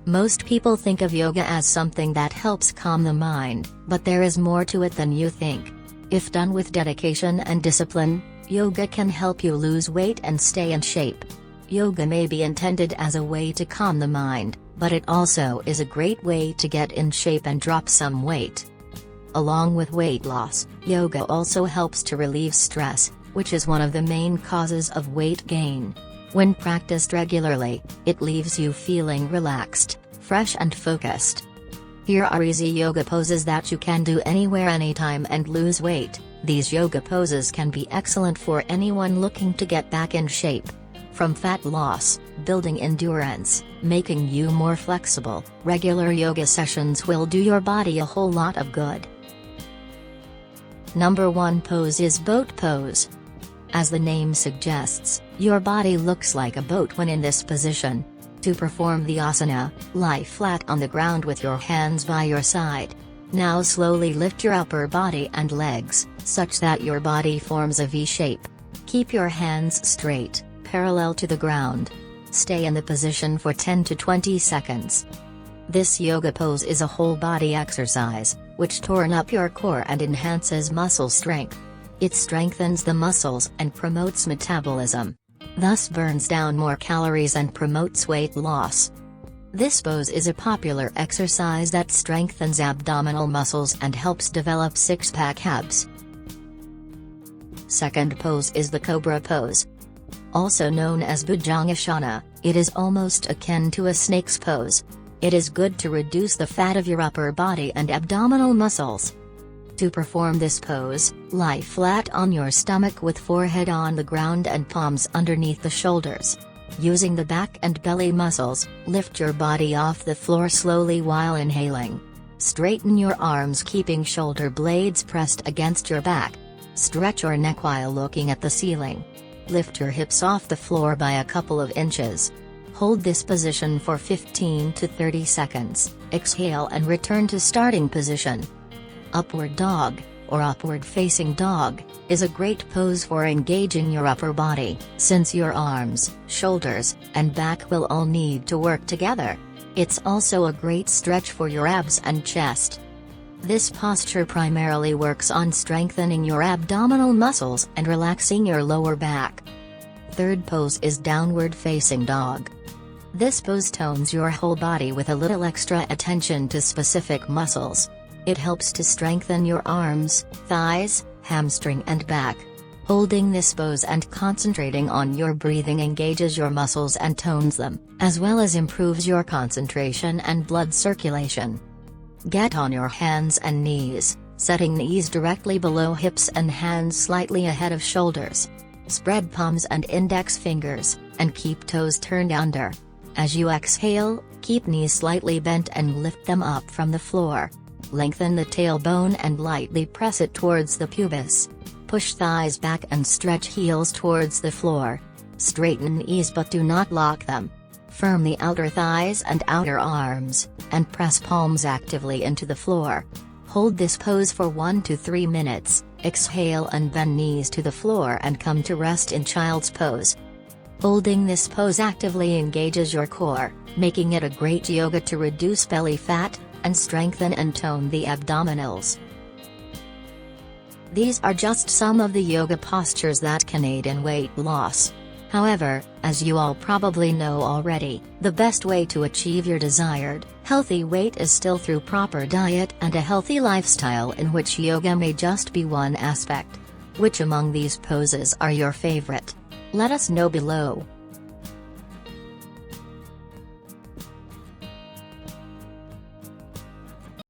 Most people think of yoga as something that helps calm the mind, but there is more to it than you think. If done with dedication and discipline, yoga can help you lose weight and stay in shape. Yoga may be intended as a way to calm the mind, but it also is a great way to get in shape and drop some weight. Along with weight loss, yoga also helps to relieve stress, which is one of the main causes of weight gain. When practiced regularly, it leaves you feeling relaxed, fresh and focused. Here are easy yoga poses that you can do anywhere anytime and lose weight. These yoga poses can be excellent for anyone looking to get back in shape. From fat loss, building endurance, making you more flexible, regular yoga sessions will do your body a whole lot of good. Number 1 pose is boat pose. As the name suggests, your body looks like a boat when in this position. To perform the asana, lie flat on the ground with your hands by your side. Now slowly lift your upper body and legs, such that your body forms a V shape. Keep your hands straight, parallel to the ground. Stay in the position for 10 to 20 seconds. This yoga pose is a whole body exercise, which torn up your core and enhances muscle strength. It strengthens the muscles and promotes metabolism. Thus burns down more calories and promotes weight loss. This pose is a popular exercise that strengthens abdominal muscles and helps develop six-pack abs. Second pose is the cobra pose. Also known as Bhujangasana, it is almost akin to a snake's pose. It is good to reduce the fat of your upper body and abdominal muscles. To perform this pose, lie flat on your stomach with forehead on the ground and palms underneath the shoulders. Using the back and belly muscles, lift your body off the floor slowly while inhaling. Straighten your arms keeping shoulder blades pressed against your back. Stretch your neck while looking at the ceiling. Lift your hips off the floor by a couple of inches. Hold this position for 15 to 30 seconds, exhale and return to starting position. Upward dog, or upward facing dog, is a great pose for engaging your upper body, since your arms, shoulders, and back will all need to work together. It's also a great stretch for your abs and chest. This posture primarily works on strengthening your abdominal muscles and relaxing your lower back. Third pose is downward facing dog. This pose tones your whole body with a little extra attention to specific muscles. It helps to strengthen your arms, thighs, hamstring and back. Holding this pose and concentrating on your breathing engages your muscles and tones them, as well as improves your concentration and blood circulation. Get on your hands and knees, setting knees directly below hips and hands slightly ahead of shoulders. Spread palms and index fingers, and keep toes turned under. As you exhale, keep knees slightly bent and lift them up from the floor. Lengthen the tailbone and lightly press it towards the pubis. Push thighs back and stretch heels towards the floor. Straighten knees but do not lock them. Firm the outer thighs and outer arms, and press palms actively into the floor. Hold this pose for 1 to 3 minutes, exhale and bend knees to the floor and come to rest in child's pose. Holding this pose actively engages your core, making it a great yoga to reduce belly fat, and strengthen and tone the abdominals. These are just some of the yoga postures that can aid in weight loss. However, as you all probably know already, the best way to achieve your desired, healthy weight is still through proper diet and a healthy lifestyle in which yoga may just be one aspect. Which among these poses are your favorite? Let us know below.